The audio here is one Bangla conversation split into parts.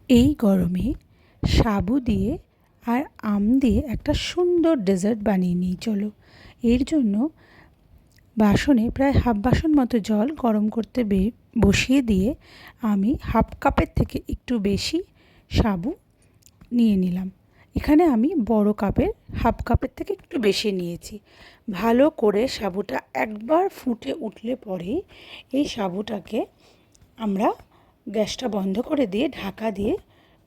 এই গরমে সাবু দিয়ে আর আম দিয়ে একটা সুন্দর ডেজার্ট বানিয়ে নিই চলো। এর জন্য বাসনে প্রায় হাফ বাসন মতো জল গরম করতে বসিয়ে দিয়ে আমি হাফ কাপের থেকে একটু বেশি সাবু নিয়ে নিলাম। এখানে আমি বড় কাপের হাফ কাপের থেকে একটু বেশি নিয়েছি। ভালো করে সাবুটা একবার ফুটে উঠলে পরে এই সাবুটাকে আমরা গ্যাসটা বন্ধ করে দিয়ে ঢাকা দিয়ে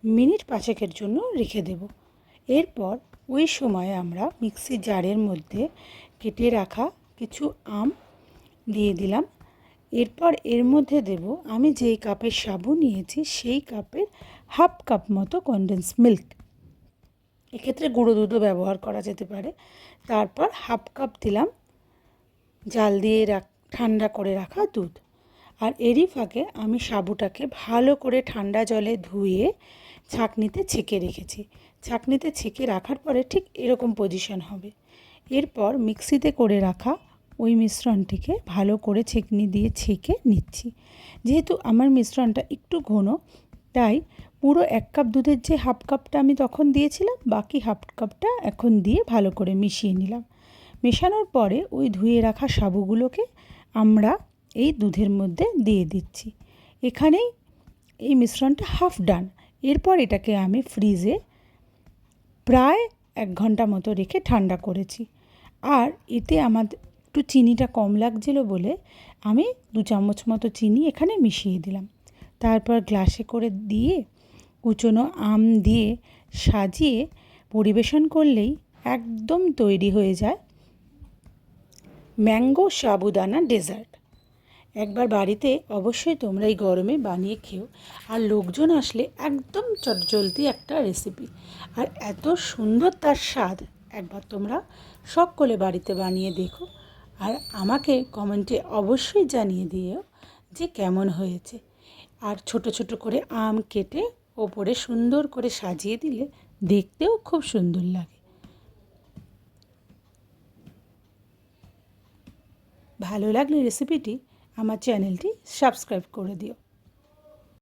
মিনিট 5 জন্য রেখে দেব। এরপর ওই সময় আমরা মিক্সি জারের মধ্যে কেটে রাখা কিছু আম দিয়ে দিলাম। এরপর এর মধ্যে দেব আমি যেই কাপের সাবু নিয়েছি সেই কাপের হাফ কাপ মতো কনডেন্স মিল্ক। এক্ষেত্রে গুঁড়ো দুধও ব্যবহার করা যেতে পারে। তারপর হাফ কাপ দিলাম জাল দিয়ে ঠান্ডা করে রাখা দুধ। আর এরই ফাঁকে আমি সাবুটাকে ভালো করে ঠান্ডা জলে ধুয়ে ছাঁকনিতে ছেঁকে রেখেছি। ছাঁকনিতে ছেঁকে রাখার পরে ঠিক এরকম পজিশন হবে। এরপর মিক্সিতে করে রাখা ওই মিশ্রণটিকে ভালো করে ছেঁকনি দিয়ে ছেঁকে নিচ্ছি। যেহেতু আমার মিশ্রণটা একটু ঘন, তাই পুরো 1 কাপ দুধের যে হাফ কাপটা আমি তখন দিয়েছিলাম, বাকি হাফ কাপটা এখন দিয়ে ভালো করে মিশিয়ে নিলাম। মেশানোর পরে ওই ধুয়ে রাখা সাবুগুলোকে আমরা এই দুধের মধ্যে দিয়ে দিচ্ছি। এখানেই এই মিশ্রণটা হাফ ডান। এরপর এটাকে আমি ফ্রিজে প্রায় 1 ঘন্টা মতো রেখে ঠান্ডা করেছি। আর এতে আমার একটু চিনিটা কম লাগছিল বলে আমি 2 চামচ মতো চিনি এখানে মিশিয়ে দিলাম। তারপর গ্লাসে করে দিয়ে কুচনো আম দিয়ে সাজিয়ে পরিবেশন করলেই একদম তৈরি হয়ে যায় ম্যাঙ্গো সাবুদানা ডেজার্ট। একবার বাড়িতে অবশ্যই তোমরা এই গরমে বানিয়ে খেও। আর লোকজন আসলে একদম চটজলদি একটা রেসিপি, আর এত সুন্দর তার স্বাদ। একবার তোমরা সকলে বাড়িতে বানিয়ে দেখো, আর আমাকে কমেন্টে অবশ্যই জানিয়ে দিও যে কেমন হয়েছে। আর ছোট ছোট করে আম কেটে ওপরে সুন্দর করে সাজিয়ে দিলে দেখতেও খুব সুন্দর লাগে। ভালো লাগলে রেসিপিটি আমার চ্যানেলটি সাবস্ক্রাইব করে দিও।